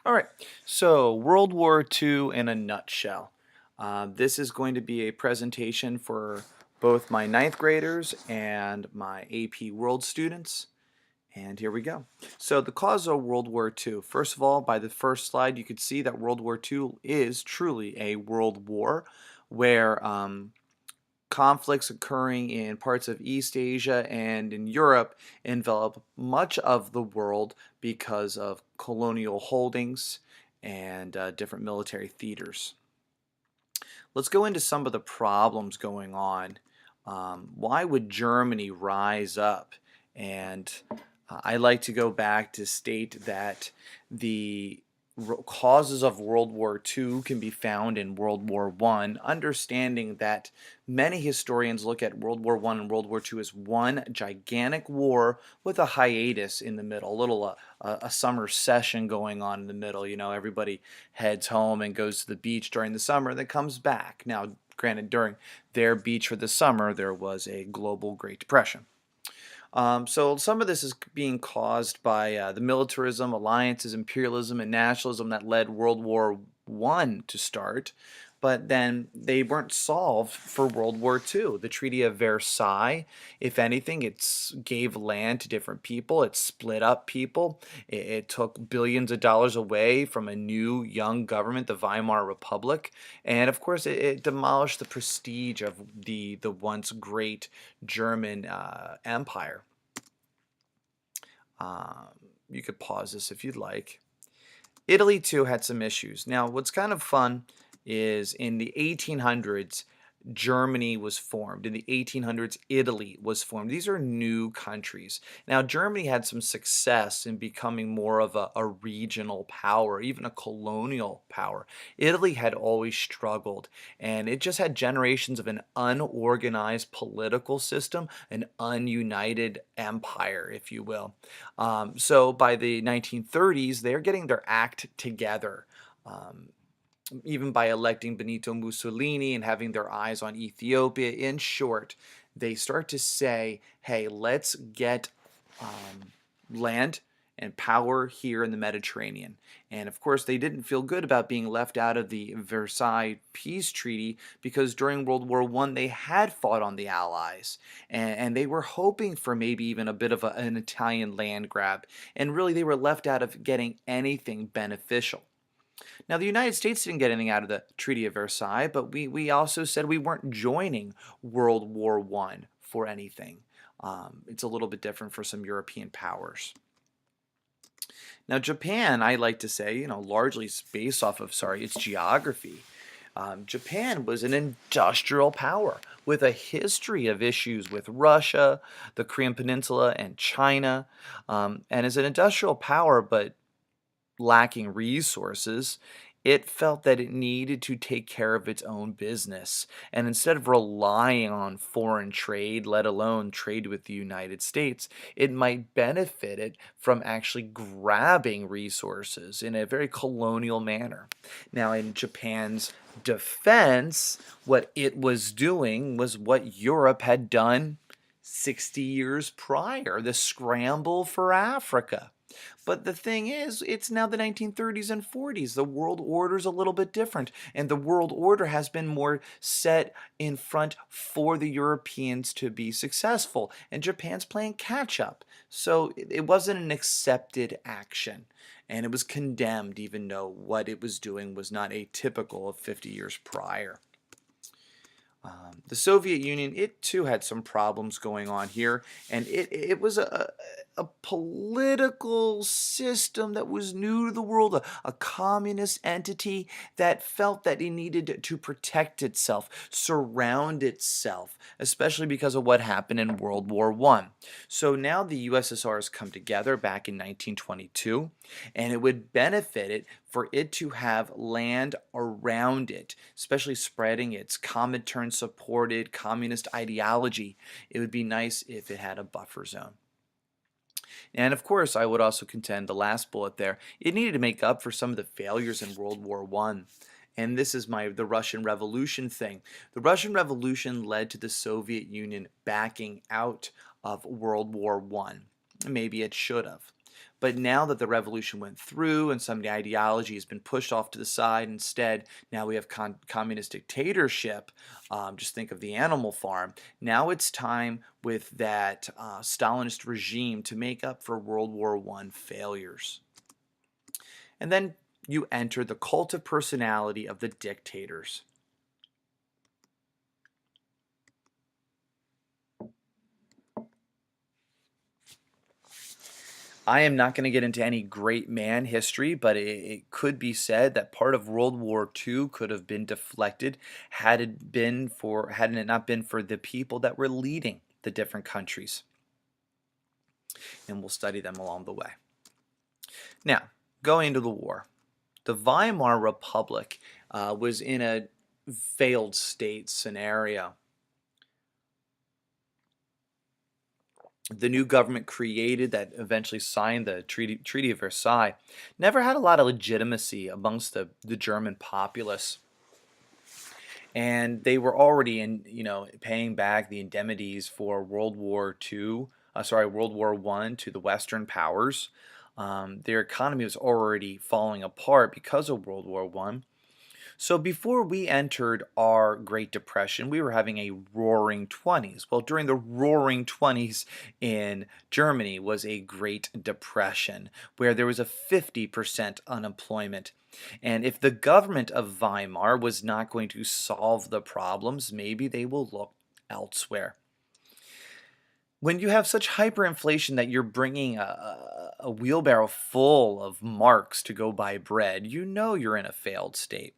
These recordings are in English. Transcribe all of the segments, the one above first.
All right, so World War II in a nutshell. This is going to be a presentation for both my ninth graders and my AP World students. And here we go. So the cause of World War II. First of all, by the first slide, you could see that World War II is truly a world war where conflicts occurring in parts of East Asia and in Europe envelop much of the world because of colonial holdings and different military theaters. Let's go into some of the problems going on. Why would Germany rise up? And I like to go back to state that the causes of World War II can be found in World War I, understanding that many historians look at World War I and World War II as one gigantic war with a hiatus in the middle, a summer session going on in the middle. You know, everybody heads home and goes to the beach during the summer, then comes back. Now, granted, during their beach for the summer, there was a global Great Depression. So some of this is being caused by the militarism, alliances, imperialism, and nationalism that led World War I to start, but then they weren't solved for World War II. The Treaty of Versailles, if anything, it gave land to different people. It split up people. It took billions of dollars away from a new young government, the Weimar Republic, and of course it demolished the prestige of the once great German empire. You could pause this if you'd like. Italy too had some issues. Now, what's kind of fun is in the 1800s, Germany was formed. In the 1800s, Italy was formed. These are new countries. Now, Germany had some success in becoming more of a regional power, even a colonial power. Italy had always struggled, and it just had generations of an unorganized political system, an ununited empire, if you will. So by the 1930s, they're getting their act together. Even by electing Benito Mussolini and having their eyes on Ethiopia. In short, they start to say, hey, let's get land and power here in the Mediterranean. And of course, they didn't feel good about being left out of the Versailles Peace Treaty because during World War I, they had fought on the Allies. And they were hoping for maybe even a bit of an Italian land grab. And really, they were left out of getting anything beneficial. Now, the United States didn't get anything out of the Treaty of Versailles, but we also said we weren't joining World War I for anything. It's a little bit different for some European powers. Now, Japan, I like to say, largely based off of, its geography. Japan was an industrial power with a history of issues with Russia, the Korean Peninsula, and China. And as an industrial power, but lacking resources, it felt that it needed to take care of its own business. And instead of relying on foreign trade, let alone trade with the United States, it might benefit it from actually grabbing resources in a very colonial manner. Now, in Japan's defense, what it was doing was what Europe had done 60 years prior, the scramble for Africa. But the thing is, it's now the 1930s and 40s. The world order is a little bit different, and the world order has been more set in front for the Europeans to be successful, and Japan's playing catch up. So it wasn't an accepted action, and it was condemned even though what it was doing was not atypical of 50 years prior. The Soviet Union, it too had some problems going on here, and it was a political system that was new to the world, a communist entity that felt that it needed to protect itself, surround itself, especially because of what happened in World War I. So now the USSR has come together back in 1922, and it would benefit it for it to have land around it, especially spreading its Comintern-supported communist ideology. It would be nice if it had a buffer zone. And of course, I would also contend the last bullet there, it needed to make up for some of the failures in World War I. And this is the Russian Revolution thing. The Russian Revolution led to the Soviet Union backing out of World War I. Maybe it should have. But now that the revolution went through and some of the ideology has been pushed off to the side, instead, now we have communist dictatorship. Just think of the Animal Farm. Now it's time with that Stalinist regime to make up for World War I failures. And then you enter the cult of personality of the dictators. I am not going to get into any great man history, but it could be said that part of World War II could have been deflected hadn't it not been for the people that were leading the different countries. And we'll study them along the way. Now, going into the war. The Weimar Republic was in a failed state scenario. The new government created that eventually signed the Treaty of Versailles never had a lot of legitimacy amongst the German populace. And they were already paying back the indemnities for World War I to the Western powers. Their economy was already falling apart because of World War I. So before we entered our Great Depression, we were having a roaring 20s. Well, during the roaring 20s in Germany was a Great Depression, where there was a 50% unemployment. And if the government of Weimar was not going to solve the problems, maybe they will look elsewhere. When you have such hyperinflation that you're bringing a wheelbarrow full of marks to go buy bread, you know you're in a failed state.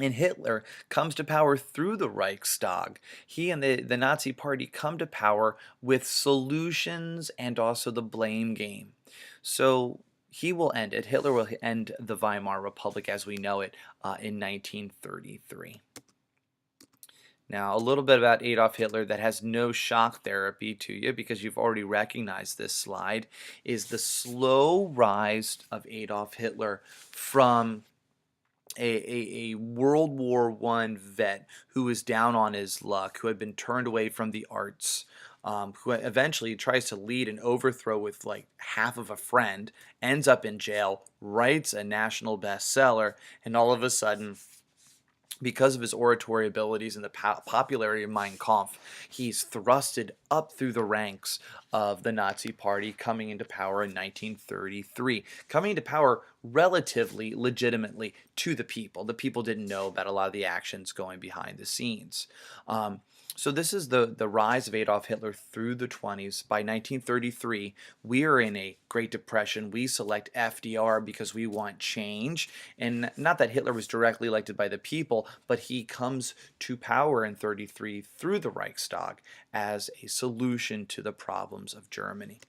And Hitler comes to power through the Reichstag. He and the Nazi Party come to power with solutions and also the blame game. So he will end it. Hitler will end the Weimar Republic as we know it in 1933. Now, a little bit about Adolf Hitler that has no shock therapy to you because you've already recognized this slide, is the slow rise of Adolf Hitler from a World War I vet who was down on his luck, who had been turned away from the arts, who eventually tries to lead an overthrow with like half of a friend, ends up in jail, writes a national bestseller, and all of a sudden, because of his oratory abilities and the popularity of Mein Kampf, he's thrusted up through the ranks of the Nazi Party, coming into power in 1933. Coming into power relatively legitimately to the people. The people didn't know about a lot of the actions going behind the scenes. So this is the rise of Adolf Hitler through the 20s. By 1933, we are in a Great Depression. We select FDR because we want change. And not that Hitler was directly elected by the people, but he comes to power in 33 through the Reichstag as a solution to the problems of Germany.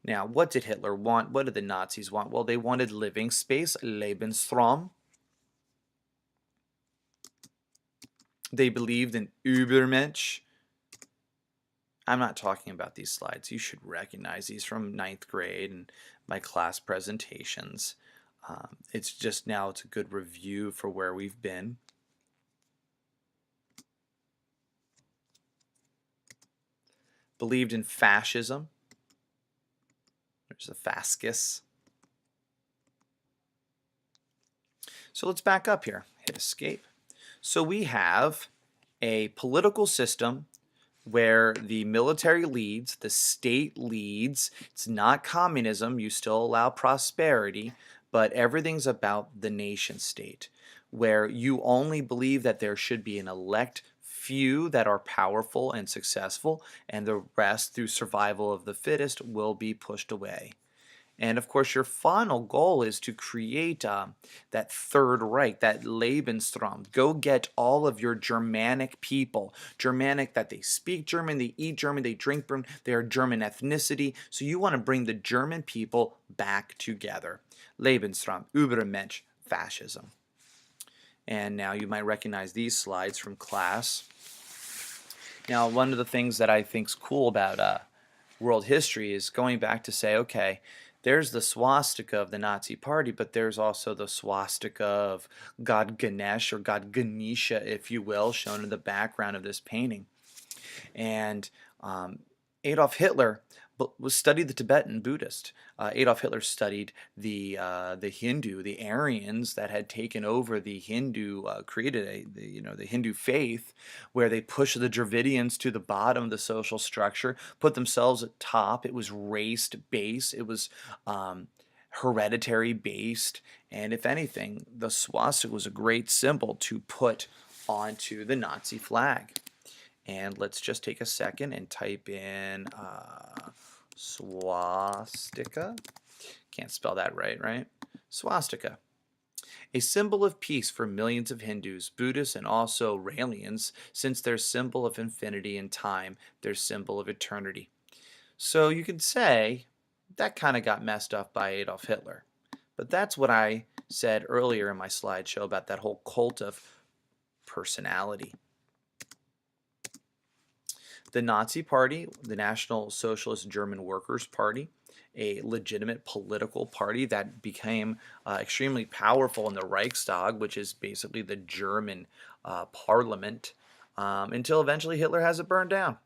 Now, what did Hitler want? What did the Nazis want? Well, they wanted living space, Lebensraum. They believed in Übermensch. I'm not talking about these slides. You should recognize these from 9th grade and my class presentations. It's just now it's a good review for where we've been. Believed in fascism. There's a fascist. So let's back up here. Hit escape. So we have a political system where the military leads, the state leads. It's not communism. You still allow prosperity, but everything's about the nation state, where you only believe that there should be an elect few that are powerful and successful, and the rest, through survival of the fittest, will be pushed away. And of course, your final goal is to create that Third Reich, that Lebensraum. Go get all of your Germanic people. Germanic, that they speak German, they eat German, they drink German, they are German ethnicity. So you want to bring the German people back together. Lebensraum, Übermensch, fascism. And now you might recognize these slides from class. Now, one of the things that I think is cool about world history is going back to say, okay, there's the swastika of the Nazi Party, but there's also the swastika of God Ganesh, or God Ganesha, if you will, shown in the background of this painting. And Adolf Hitler but was studied the Tibetan Buddhist. Adolf Hitler studied the Hindu, the Aryans that had taken over the Hindu, created the Hindu faith, where they pushed the Dravidians to the bottom of the social structure, put themselves at top. It was race based. It was hereditary based, and if anything, the swastika was a great symbol to put onto the Nazi flag. And let's just take a second and type in swastika. Can't spell that right? Swastika. A symbol of peace for millions of Hindus, Buddhists, and also Raelians, since their symbol of infinity and time, their symbol of eternity. So you could say that kind of got messed up by Adolf Hitler. But that's what I said earlier in my slideshow about that whole cult of personality. The Nazi Party, the National Socialist German Workers' Party, a legitimate political party that became extremely powerful in the Reichstag, which is basically the German parliament, until eventually Hitler has it burned down.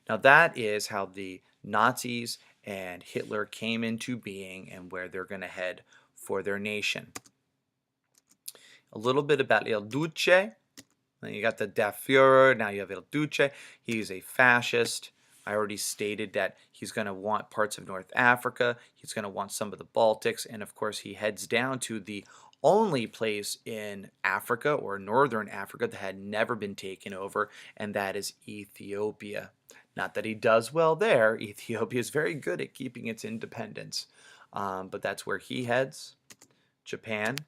Now that is how the Nazis and Hitler came into being and where they're going to head for their nation. A little bit about Il Duce. You got the Der Führer, now you have Il Duce. He's a fascist. I already stated that he's going to want parts of North Africa. He's going to want some of the Baltics. And of course, he heads down to the only place in Africa or Northern Africa that had never been taken over, and that is Ethiopia. Not that he does well there. Ethiopia is very good at keeping its independence. But that's where he heads. Japan.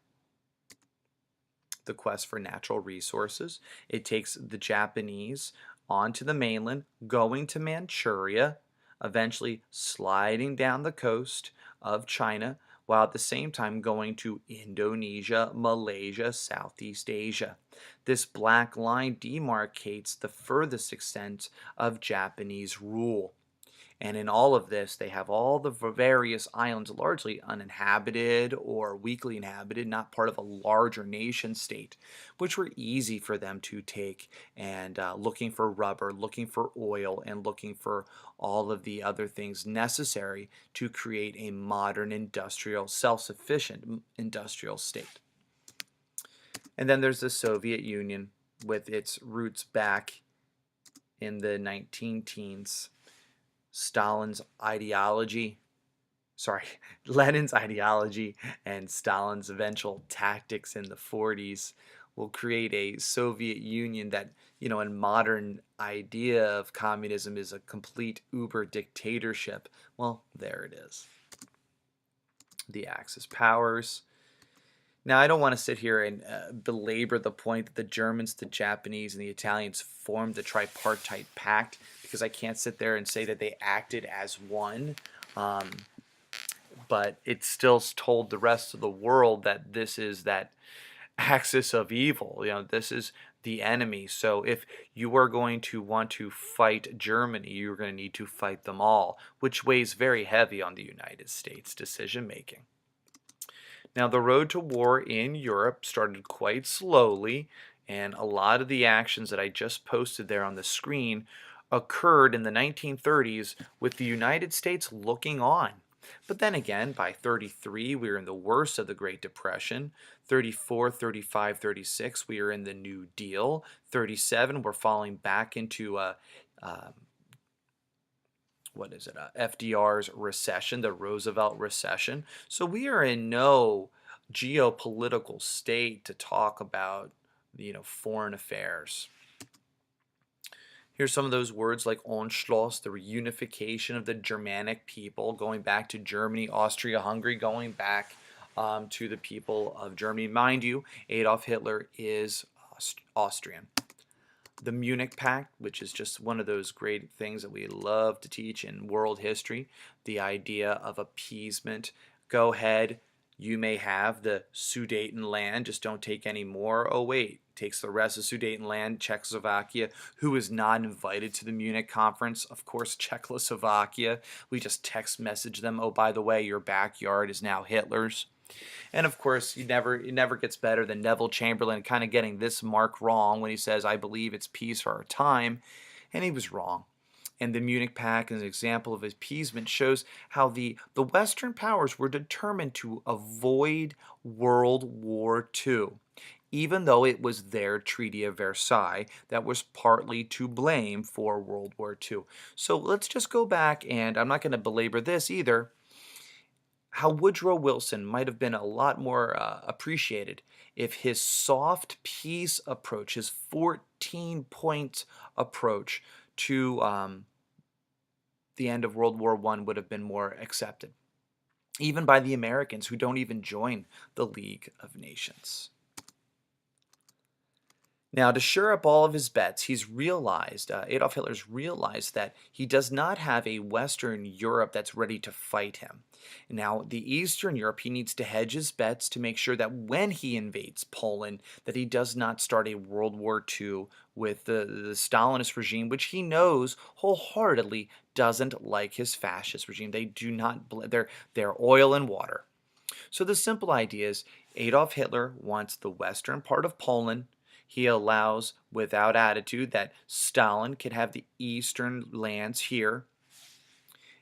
The quest for natural resources. It takes the Japanese onto the mainland, going to Manchuria, eventually sliding down the coast of China, while at the same time going to Indonesia, Malaysia, Southeast Asia. This black line demarcates the furthest extent of Japanese rule. And in all of this, they have all the various islands largely uninhabited or weakly inhabited, not part of a larger nation state, which were easy for them to take, and looking for rubber, looking for oil, and looking for all of the other things necessary to create a modern industrial, self-sufficient industrial state. And then there's the Soviet Union with its roots back in the 19 teens. Lenin's ideology and Stalin's eventual tactics in the 40s will create a Soviet Union that, in modern idea of communism is a complete uber dictatorship. Well, there it is. The Axis powers. Now, I don't want to sit here and belabor the point that the Germans, the Japanese, and the Italians formed the tripartite pact, because I can't sit there and say that they acted as one. But it still told the rest of the world that this is that axis of evil. This is the enemy. So if you are going to want to fight Germany, you're going to need to fight them all, which weighs very heavy on the United States decision making. Now, the road to war in Europe started quite slowly, and a lot of the actions that I just posted there on the screen occurred in the 1930s with the United States looking on. But then again, by 33, we were in the worst of the Great Depression. 34, 35, 36, we are in the New Deal. 37, we're falling back into FDR's recession, the Roosevelt recession. So we are in no geopolitical state to talk about, foreign affairs. Here's some of those words like Anschluss, the reunification of the Germanic people, going back to Germany, Austria, Hungary, going back to the people of Germany. Mind you, Adolf Hitler is Austrian. The Munich Pact, which is just one of those great things that we love to teach in world history, the idea of appeasement. Go ahead, you may have the Sudetenland, just don't take any more. Oh wait, takes the rest of Sudetenland, Czechoslovakia, who is not invited to the Munich conference. Of course, Czechoslovakia, we just text message them, oh, by the way, your backyard is now Hitler's. And of course, it never gets better than Neville Chamberlain kind of getting this mark wrong when he says, I believe it's peace for our time. And he was wrong. And the Munich Pact, as an example of appeasement, shows how the Western powers were determined to avoid World War II, even though it was their Treaty of Versailles that was partly to blame for World War II. So let's just go back, and I'm not going to belabor this either, how Woodrow Wilson might have been a lot more appreciated if his soft peace approach, his 14-point approach to the end of World War I would have been more accepted, even by the Americans who don't even join the League of Nations. Now, to shore up all of his bets, he's realized, Adolf Hitler's realized that he does not have a Western Europe that's ready to fight him. Now, the Eastern Europe, he needs to hedge his bets to make sure that when he invades Poland, that he does not start a World War II with the Stalinist regime, which he knows wholeheartedly doesn't like his fascist regime. They do not, they're oil and water. So the simple idea is Adolf Hitler wants the western part of Poland. He allows, without attitude, that Stalin can have the eastern lands here.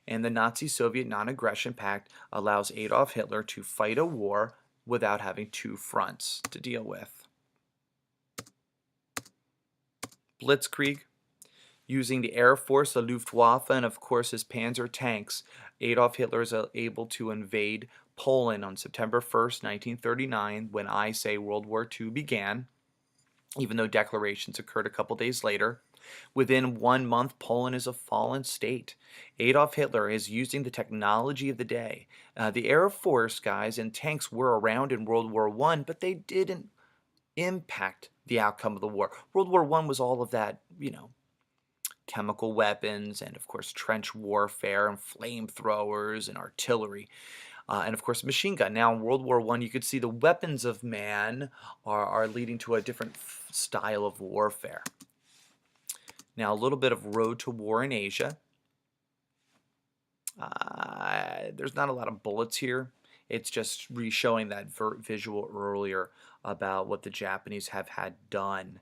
And the Nazi-Soviet Non-Aggression Pact allows Adolf Hitler to fight a war without having two fronts to deal with. Blitzkrieg. Using the Air Force, the Luftwaffe, and of course his Panzer tanks, Adolf Hitler is able to invade Poland on September 1st, 1939, when I say World War II began, even though declarations occurred a couple days later. Within 1 month, Poland is a fallen state. Adolf Hitler is using the technology of the day. The Air Force guys and tanks were around in World War I, but they didn't impact the outcome of the war. World War I was all of that, chemical weapons and, of course, trench warfare and flamethrowers and artillery. And of course, machine gun. Now, in World War I, you could see the weapons of man are leading to a different style of warfare. Now, a little bit of road to war in Asia. There's not a lot of bullets here. It's just re-showing that visual earlier about what the Japanese have had done.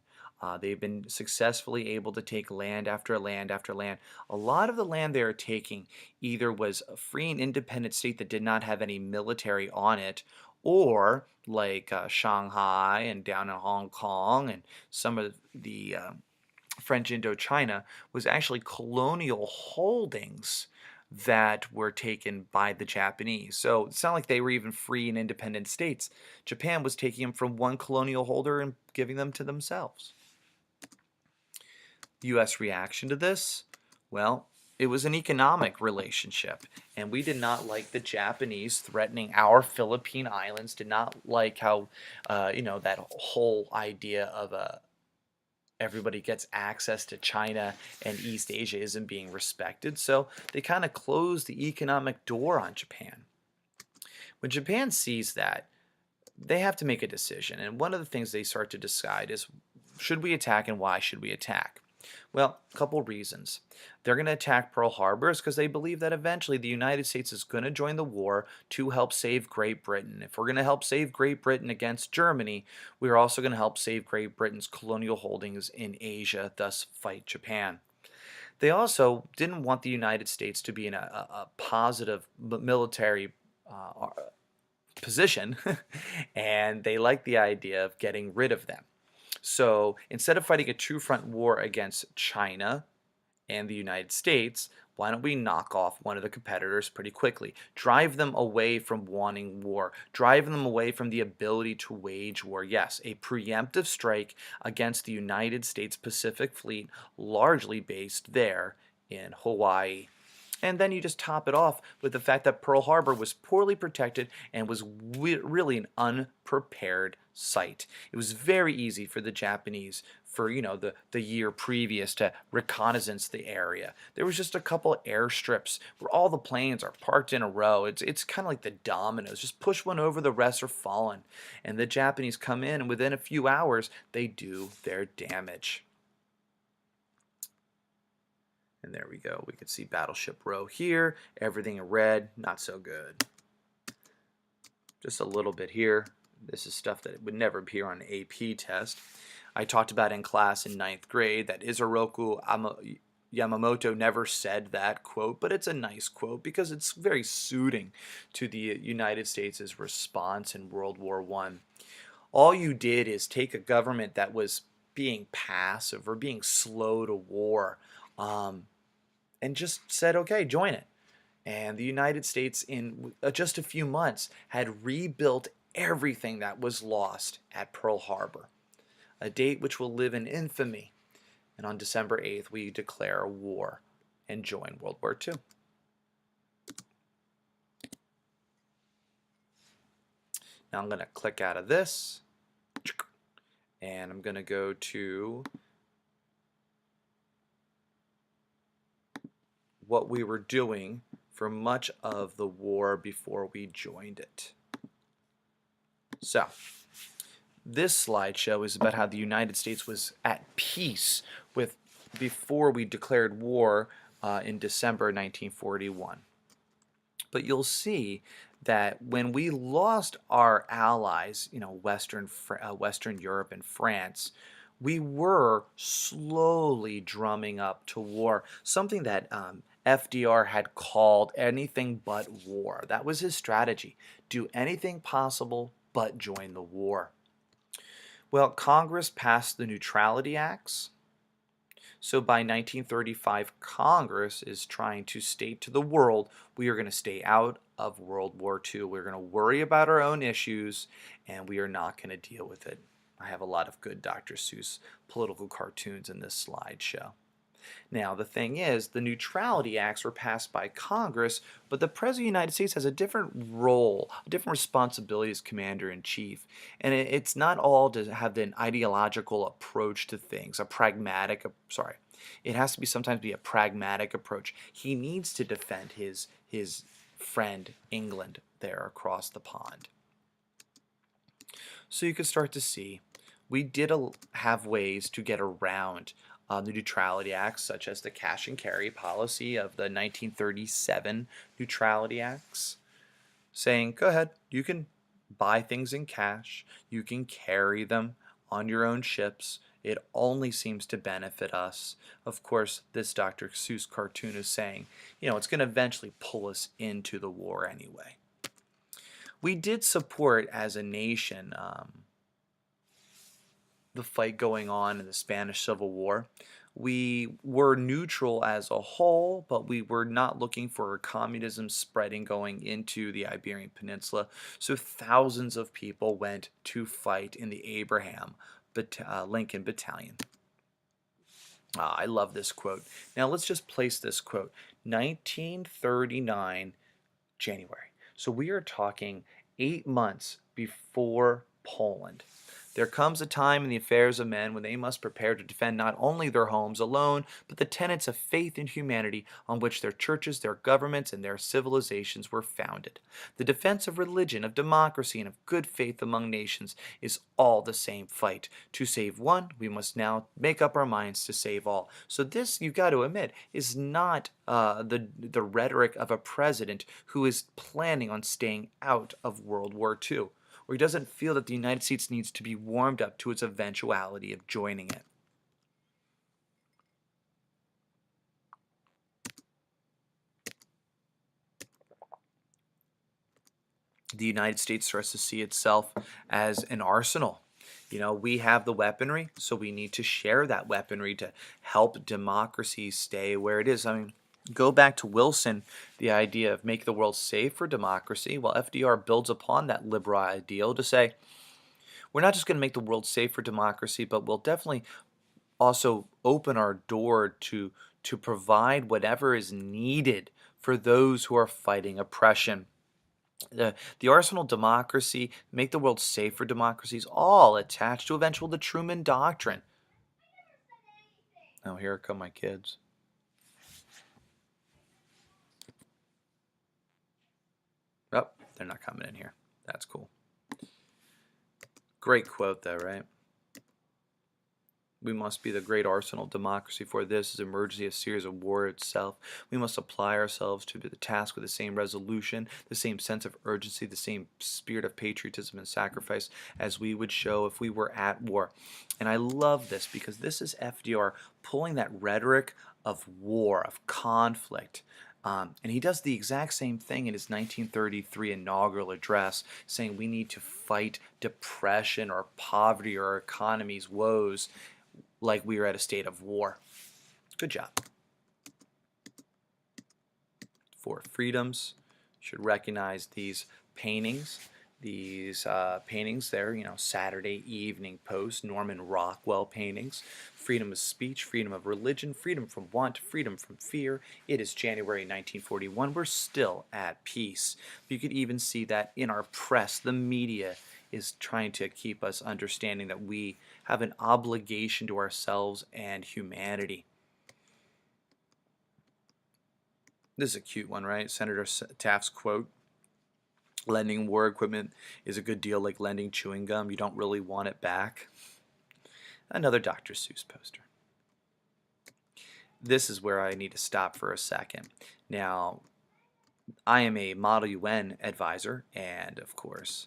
They've been successfully able to take land after land after land. A lot of the land they are taking either was a free and independent state that did not have any military on it, or like Shanghai and down in Hong Kong and some of the French Indochina was actually colonial holdings that were taken by the Japanese. So it's not like they were even free and independent states. Japan was taking them from one colonial holder and giving them to themselves. The U.S. reaction to this? Well, it was an economic relationship, and we did not like the Japanese threatening our Philippine Islands, did not like how, that whole idea of everybody gets access to China and East Asia isn't being respected. So they kind of closed the economic door on Japan. When Japan sees that, they have to make a decision. And one of the things they start to decide is, should we attack and why should we attack? Well, a couple reasons. They're going to attack Pearl Harbor because they believe that eventually the United States is going to join the war to help save Great Britain. If we're going to help save Great Britain against Germany, we're also going to help save Great Britain's colonial holdings in Asia, thus fight Japan. They also didn't want the United States to be in a positive military position, and they liked the idea of getting rid of them. So instead of fighting a two-front war against China and the United States, why don't we knock off one of the competitors pretty quickly? Drive them away from wanting war. Drive them away from the ability to wage war. Yes, a preemptive strike against the United States Pacific Fleet, largely based there in Hawaii. And then you just top it off with the fact that Pearl Harbor was poorly protected and was really an unprepared site. It was very easy for the Japanese for, the year previous to reconnaissance the area. There was just a couple of airstrips where all the planes are parked in a row. It's kind of like the dominoes. Just push one over, the rest are fallen. And the Japanese come in, and within a few hours, they do their damage. And there we go. We can see Battleship Row here. Everything in red, not so good. Just a little bit here. This is stuff that would never appear on an AP test. I talked about in class in 9th grade that Isoroku Yamamoto never said that quote, but it's a nice quote because it's very suiting to the United States' response in World War I. All you did is take a government that was being passive or being slow to war, um, and just said, okay, join it. And the United States, in just a few months, had rebuilt everything that was lost at Pearl Harbor, a date which will live in infamy. And on December 8th, we declare war and join World War II. Now I'm going to click out of this, and I'm going to go to what we were doing for much of the war before we joined it. So, this slideshow is about how the United States was at peace with before we declared war in December 1941. But you'll see that when we lost our allies, Western Europe and France, we were slowly drumming up to war, something that FDR had called anything but war. That was his strategy. Do anything possible but join the war. Well, Congress passed the Neutrality Acts. So by 1935, Congress is trying to state to the world, we are going to stay out of World War II. We're going to worry about our own issues, and we are not going to deal with it. I have a lot of good Dr. Seuss political cartoons in this slideshow. Now, the thing is, the Neutrality Acts were passed by Congress, but the President of the United States has a different role, a different responsibility as Commander-in-Chief. And it's not all to have an ideological approach to things, it has to be sometimes be a pragmatic approach. He needs to defend his friend England there across the pond. So you can start to see we did have ways to get around the Neutrality Acts, such as the cash and carry policy of the 1937 Neutrality Acts, saying, go ahead, you can buy things in cash, you can carry them on your own ships, it only seems to benefit us. Of course, this Dr. Seuss cartoon is saying, it's going to eventually pull us into the war anyway. We did support, as a nation, the fight going on in the Spanish Civil War. We were neutral as a whole, but we were not looking for communism spreading going into the Iberian Peninsula. So thousands of people went to fight in the Abraham Lincoln Battalion. I love this quote. Now let's just place this quote. 1939, January. So we are talking 8 months before Poland. There comes a time in the affairs of men when they must prepare to defend not only their homes alone, but the tenets of faith and humanity on which their churches, their governments, and their civilizations were founded. The defense of religion, of democracy, and of good faith among nations is all the same fight. To save one, we must now make up our minds to save all. So this, you've got to admit, is not the rhetoric of a president who is planning on staying out of World War II. Or he doesn't feel that the United States needs to be warmed up to its eventuality of joining it. The United States starts to see itself as an arsenal. We have the weaponry, so we need to share that weaponry to help democracy stay where it is. Go back to Wilson, the idea of make the world safe for democracy. Well, FDR builds upon that liberal ideal to say, we're not just going to make the world safe for democracy, but we'll definitely also open our door to provide whatever is needed for those who are fighting oppression. The arsenal democracy, make the world safe for democracy is all attached to eventually the Truman Doctrine. Now here come my kids. Oh, they're not coming in here. That's cool. Great quote though, right? We must be the great arsenal of democracy, for this is emergency, a series of war itself. We must apply ourselves to the task with the same resolution, the same sense of urgency, the same spirit of patriotism and sacrifice as we would show if we were at war. And I love this because this is FDR pulling that rhetoric of war, of conflict. And he does the exact same thing in his 1933 inaugural address, saying we need to fight depression or poverty or our economy's woes like we are at a state of war. Good job. For freedoms, you should recognize these paintings. These paintings there, Saturday Evening Post, Norman Rockwell paintings. Freedom of speech, freedom of religion, freedom from want, freedom from fear. It is January 1941. We're still at peace. You could even see that in our press. The media is trying to keep us understanding that we have an obligation to ourselves and humanity. This is a cute one, right? Senator Taft's quote. Lending war equipment is a good deal like lending chewing gum. You don't really want it back. Another Dr. Seuss poster. This is where I need to stop for a second. Now, I am a Model UN advisor, and of course,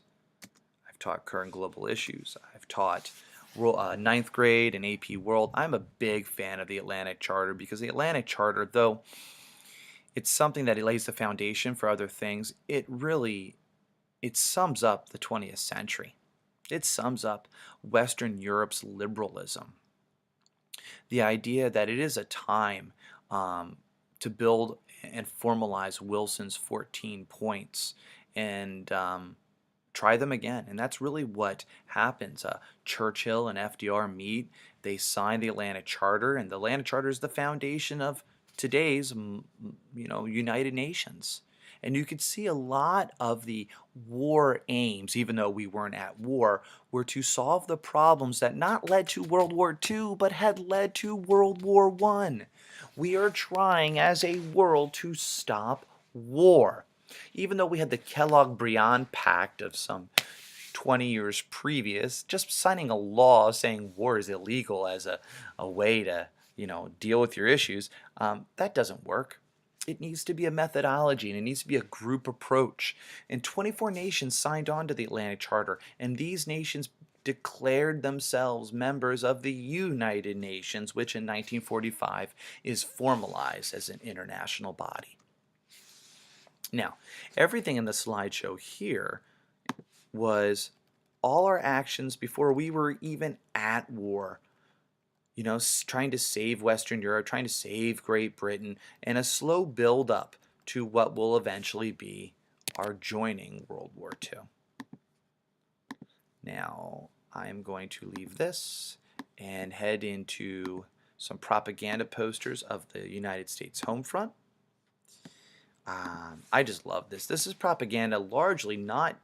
I've taught current global issues. I've taught ninth grade and AP World. I'm a big fan of the Atlantic Charter because the Atlantic Charter, though it's something that lays the foundation for other things, it sums up the 20th century. It sums up Western Europe's liberalism. The idea that it is a time to build and formalize Wilson's 14 points and try them again. And that's really what happens. Churchill and FDR meet. They sign the Atlantic Charter, and the Atlantic Charter is the foundation of today's United Nations. And you could see a lot of the war aims, even though we weren't at war, were to solve the problems that not led to World War II, but had led to World War I. We are trying as a world to stop war. Even though we had the Kellogg-Briand Pact of some 20 years previous, just signing a law saying war is illegal as a way to deal with your issues, that doesn't work. It needs to be a methodology, and it needs to be a group approach. And 24 nations signed on to the Atlantic Charter, and these nations declared themselves members of the United Nations, which in 1945 is formalized as an international body. Now, everything in the slideshow here was all our actions before we were even at war. Trying to save Western Europe, trying to save Great Britain, and a slow build-up to what will eventually be our joining World War II. Now, I'm going to leave this and head into some propaganda posters of the United States home front. I just love this. This is propaganda, largely not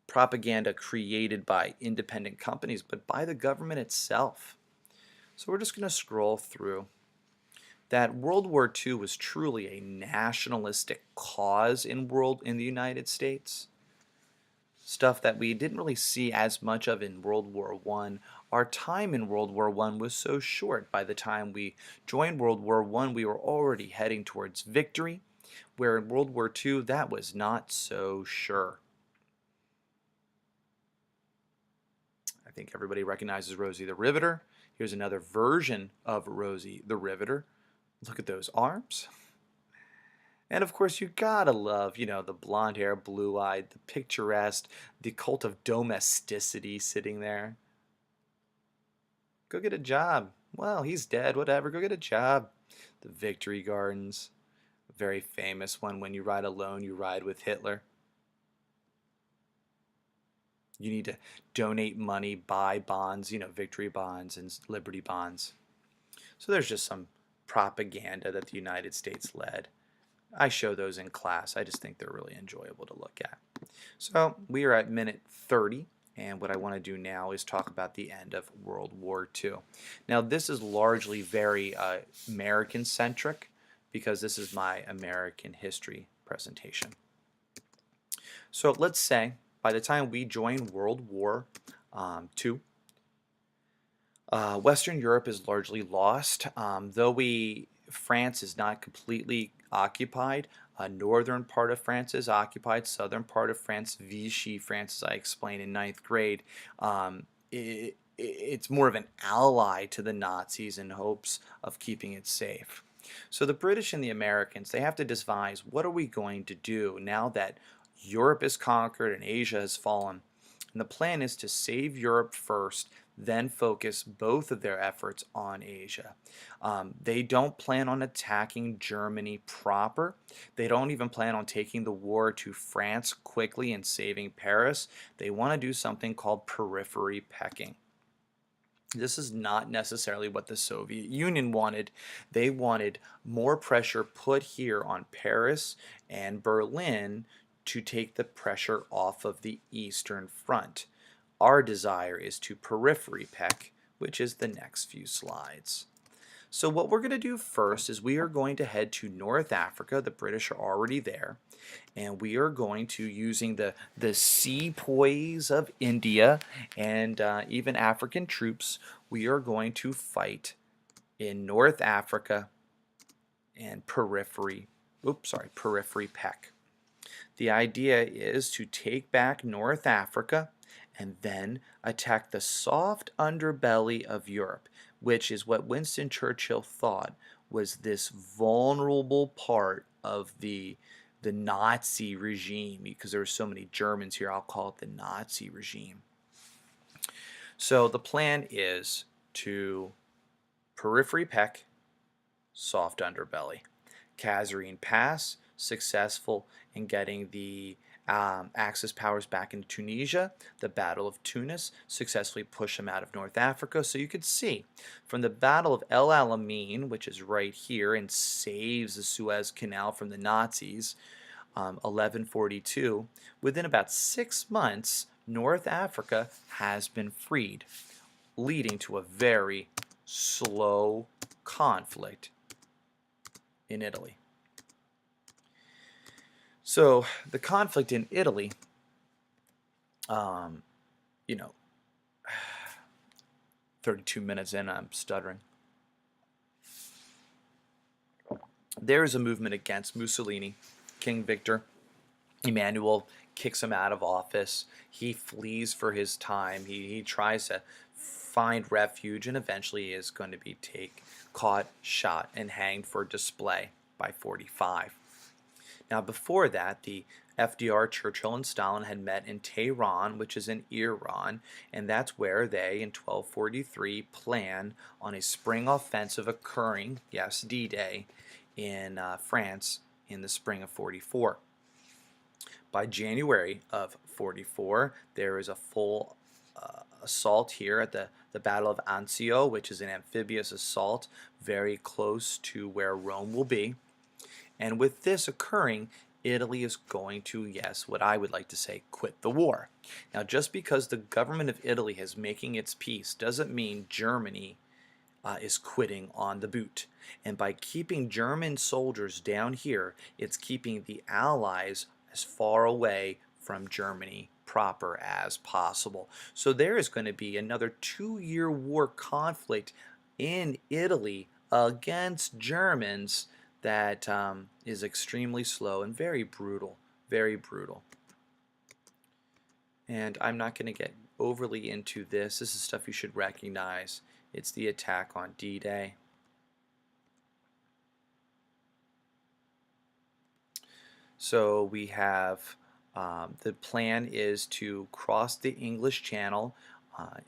propaganda created by independent companies, but by the government itself. So we're just going to scroll through. That World War II was truly a nationalistic cause in the United States. Stuff that we didn't really see as much of in World War I. Our time in World War I was so short. By the time we joined World War I, we were already heading towards victory, where in World War II, that was not so sure. I think everybody recognizes Rosie the Riveter. Here's another version of Rosie the Riveter. Look at those arms. And of course, you gotta love, the blonde hair, blue-eyed, the picturesque, the cult of domesticity sitting there. Go get a job. Well, he's dead, whatever. Go get a job. The Victory Gardens. A very famous one. When you ride alone, you ride with Hitler. You need to donate money, buy bonds, victory bonds and liberty bonds. So there's just some propaganda that the United States led. I show those in class. I just think they're really enjoyable to look at. So we are at minute 30, and what I want to do now is talk about the end of World War II. Now this is largely very American-centric because this is my American history presentation. So let's say by the time we join World War II, Western Europe is largely lost. Though France is not completely occupied, northern part of France is occupied, southern part of France, Vichy France, as I explained in ninth grade, it's more of an ally to the Nazis in hopes of keeping it safe. So the British and the Americans, they have to devise, what are we going to do now that Europe is conquered and Asia has fallen? And the plan is to save Europe first, then focus both of their efforts on Asia. They don't plan on attacking Germany proper. They don't even plan on taking the war to France quickly and saving Paris. They want to do something called periphery pecking. This is not necessarily what the Soviet Union wanted. They wanted more pressure put here on Paris and Berlin to take the pressure off of the Eastern Front. Our desire is to periphery peck, which is the next few slides. So what we're going to do first is we are going to head to North Africa. The British are already there. And we are going to, using the sepoys of India and even African troops, we are going to fight in North Africa and periphery peck. The idea is to take back North Africa and then attack the soft underbelly of Europe, which is what Winston Churchill thought was this vulnerable part of the Nazi regime, because there were so many Germans here. I'll call it the Nazi regime. So the plan is to periphery peck, soft underbelly. Kasserine Pass, successful in getting the Axis powers back in Tunisia. The Battle of Tunis successfully pushed them out of North Africa. So you could see from the Battle of El Alamein, which is right here and saves the Suez Canal from the Nazis, 1142, within about 6 months, North Africa has been freed, leading to a very slow conflict in Italy. So the conflict in Italy, 32 minutes in, I'm stuttering. There is a movement against Mussolini. King Victor Emmanuel kicks him out of office. He flees for his time. He tries to find refuge and eventually is going to be caught, shot, and hanged for display by 45. Now before that, the FDR, Churchill, and Stalin had met in Tehran, which is in Iran, and that's where they, in 1243, plan on a spring offensive occurring, yes, D-Day, in France in the spring of 44. By January of 44, there is a full assault here at the Battle of Anzio, which is an amphibious assault very close to where Rome will be. And with this occurring, Italy is going to, yes, what I would like to say, quit the war. Now, just because the government of Italy is making its peace doesn't mean Germany is quitting on the boot. And by keeping German soldiers down here, it's keeping the Allies as far away from Germany proper as possible. So there is going to be another 2-year war conflict in Italy against Germans that is extremely slow and very brutal, very brutal. And I'm not going to get overly into this. This is stuff you should recognize. It's the attack on D-Day. So we have the plan is to cross the English Channel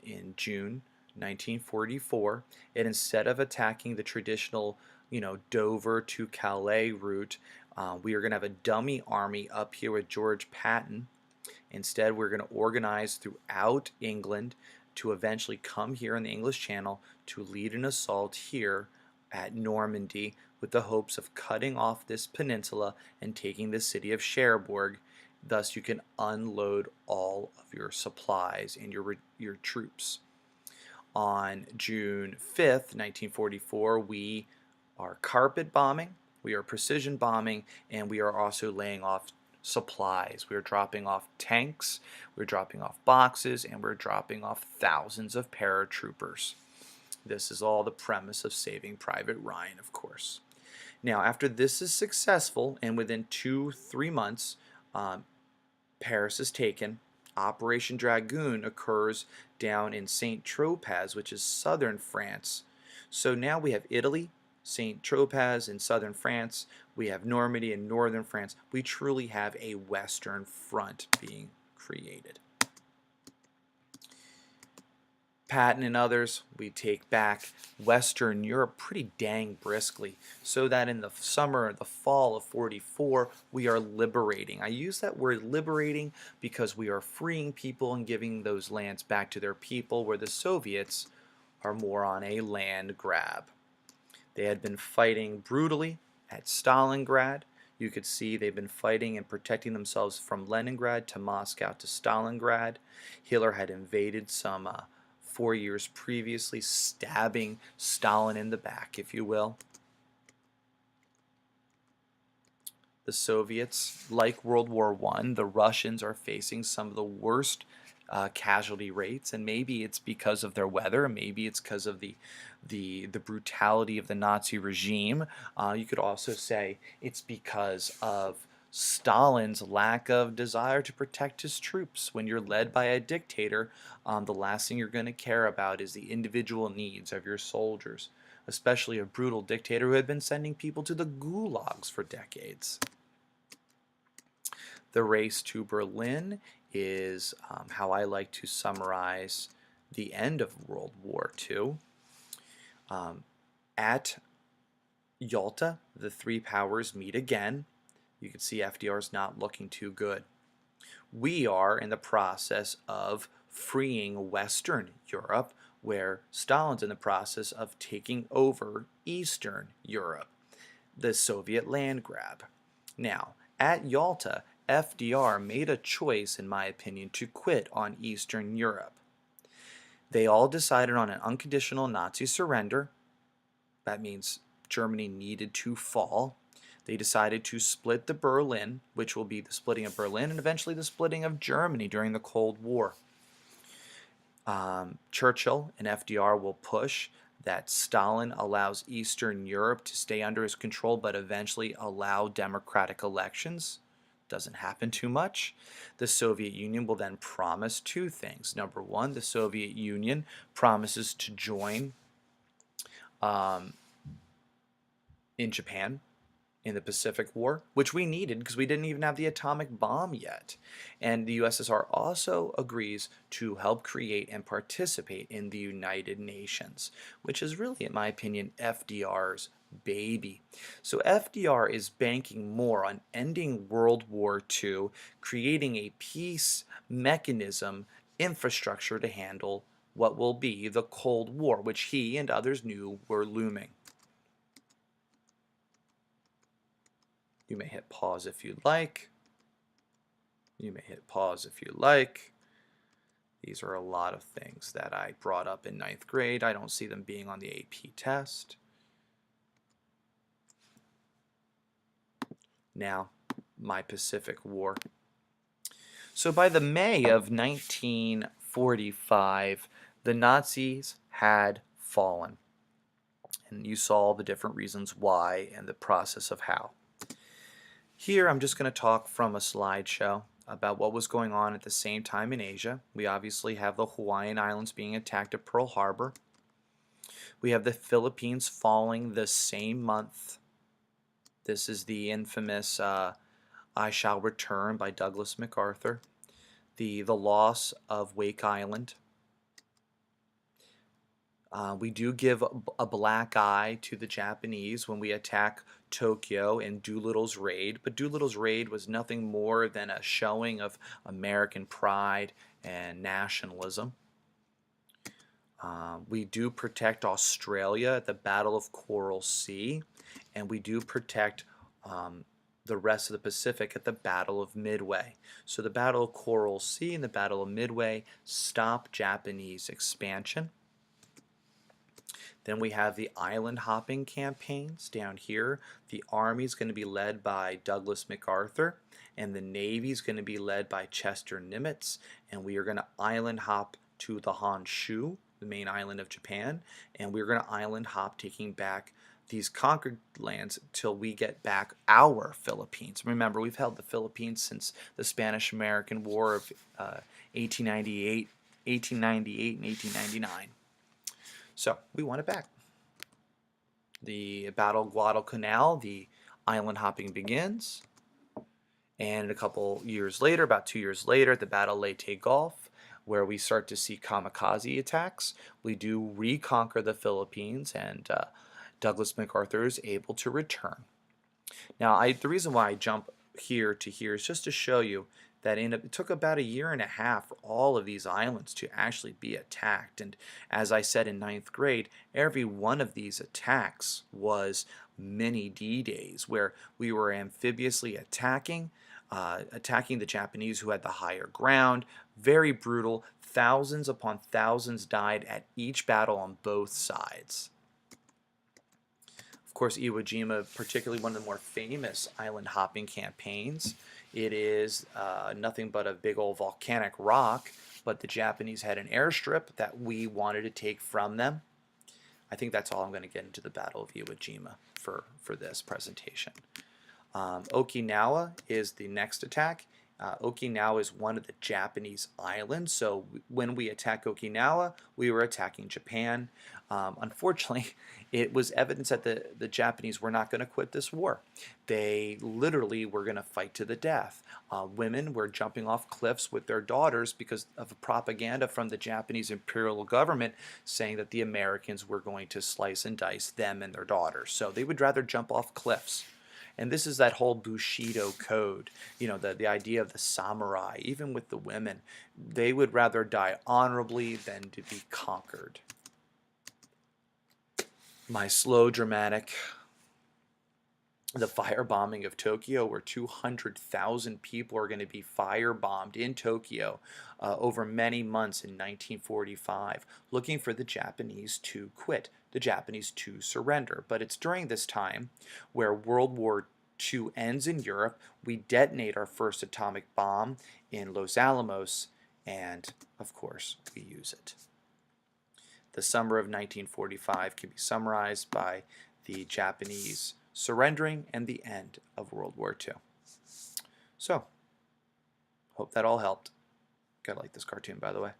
in June 1944, and instead of attacking the traditional Dover to Calais route, we are going to have a dummy army up here with George Patton. Instead, we're going to organize throughout England to eventually come here in the English Channel to lead an assault here at Normandy with the hopes of cutting off this peninsula and taking the city of Cherbourg. Thus, you can unload all of your supplies and your troops. On June 5th, 1944, we are carpet bombing, we are precision bombing, and we are also laying off supplies. We are dropping off tanks, we're dropping off boxes, and we're dropping off thousands of paratroopers. This is all the premise of Saving Private Ryan, of course. Now, after this is successful, and within 2-3 months, Paris is taken, Operation Dragoon occurs down in Saint-Tropez, which is southern France. So now we have Italy, St. Tropez in southern France. We have Normandy in northern France. We truly have a Western Front being created. Patton and others, we take back Western Europe pretty dang briskly, so that in the summer, the fall of 44, we are liberating. I use that word liberating because we are freeing people and giving those lands back to their people, where the Soviets are more on a land grab. They had been fighting brutally at Stalingrad. You could see they've been fighting and protecting themselves from Leningrad to Moscow to Stalingrad. Hitler had invaded some 4 years previously, stabbing Stalin in the back, if you will. The Soviets, like World War I, the Russians are facing some of the worst casualty rates, and maybe it's because of their weather, maybe it's because of the brutality of the Nazi regime. You could also say it's because of Stalin's lack of desire to protect his troops. When you're led by a dictator, the last thing you're going to care about is the individual needs of your soldiers, especially a brutal dictator who had been sending people to the gulags for decades. The race to Berlin is how I like to summarize the end of World War II. At Yalta, the three powers meet again. You can see FDR's not looking too good. We are in the process of freeing Western Europe, where Stalin's in the process of taking over Eastern Europe, the Soviet land grab. Now, at Yalta, FDR made a choice, in my opinion, to quit on Eastern Europe. They all decided on an unconditional Nazi surrender. That means Germany needed to fall. They decided to split the Berlin, which will be the splitting of Berlin and eventually the splitting of Germany during the Cold War. Churchill and FDR will push that Stalin allows Eastern Europe to stay under his control, but eventually allow democratic elections. Doesn't happen too much. The Soviet Union will then promise two things. Number one, the Soviet Union promises to join in Japan in the Pacific War, which we needed because we didn't even have the atomic bomb yet. And the USSR also agrees to help create and participate in the United Nations, which is really, in my opinion, FDR's baby. So FDR is banking more on ending World War II, creating a peace mechanism, infrastructure to handle what will be the Cold War, which he and others knew were looming. You may hit pause if you'd like. You may hit pause if you like. These are a lot of things that I brought up in 9th grade. I don't see them being on the AP test. Now, my Pacific War. So by the May of 1945, the Nazis had fallen. And you saw the different reasons why and the process of how. Here I'm just going to talk from a slideshow about what was going on at the same time in Asia. We obviously have the Hawaiian Islands being attacked at Pearl Harbor. We have the Philippines falling the same month. This is the infamous I Shall Return by Douglas MacArthur. The loss of Wake Island. We do give a black eye to the Japanese when we attack Tokyo in Doolittle's raid, but Doolittle's raid was nothing more than a showing of American pride and nationalism. We do protect Australia at the Battle of Coral Sea, and we do protect the rest of the Pacific at the Battle of Midway. So the Battle of Coral Sea and the Battle of Midway stop Japanese expansion. Then we have the island hopping campaigns down here. The Army is going to be led by Douglas MacArthur, and the Navy is going to be led by Chester Nimitz, and we are going to island hop to the Honshu, the main island of Japan, and we're going to island hop, taking back these conquered lands till we get back our Philippines. Remember, we've held the Philippines since the Spanish-American War of 1898 and 1899. So we want it back. The Battle of Guadalcanal, the island hopping begins. And a couple years later, about 2 years later, at the Battle of Leyte Gulf, where we start to see kamikaze attacks, we do reconquer the Philippines, and Douglas MacArthur is able to return. Now, the reason why I jump here to here is just to show you that it took about a year and a half for all of these islands to actually be attacked. And as I said in ninth grade, every one of these attacks was mini D-days, where we were amphibiously attacking the Japanese, who had the higher ground. Very brutal. Thousands upon thousands died at each battle on both sides. Of course, Iwo Jima, particularly one of the more famous island hopping campaigns. It is nothing but a big old volcanic rock, but the Japanese had an airstrip that we wanted to take from them. I think that's all I'm going to get into the Battle of Iwo Jima for this presentation. Okinawa is the next attack. Okinawa is one of the Japanese islands, so when we attack Okinawa, we were attacking Japan. Unfortunately, it was evidence that the Japanese were not going to quit this war. They literally were going to fight to the death. Women were jumping off cliffs with their daughters because of propaganda from the Japanese imperial government saying that the Americans were going to slice and dice them and their daughters. So they would rather jump off cliffs. And this is that whole Bushido code, you know, the idea of the samurai. Even with the women, they would rather die honorably than to be conquered. My slow dramatic, the firebombing of Tokyo, where 200,000 people are going to be firebombed in Tokyo over many months in 1945, looking for the Japanese to quit, the Japanese to surrender. But it's during this time where World War II ends in Europe. We detonate our first atomic bomb in Los Alamos, and of course we use it. The summer of 1945 can be summarized by the Japanese surrendering and the end of World War II. So, hope that all helped. Gotta like this cartoon, by the way.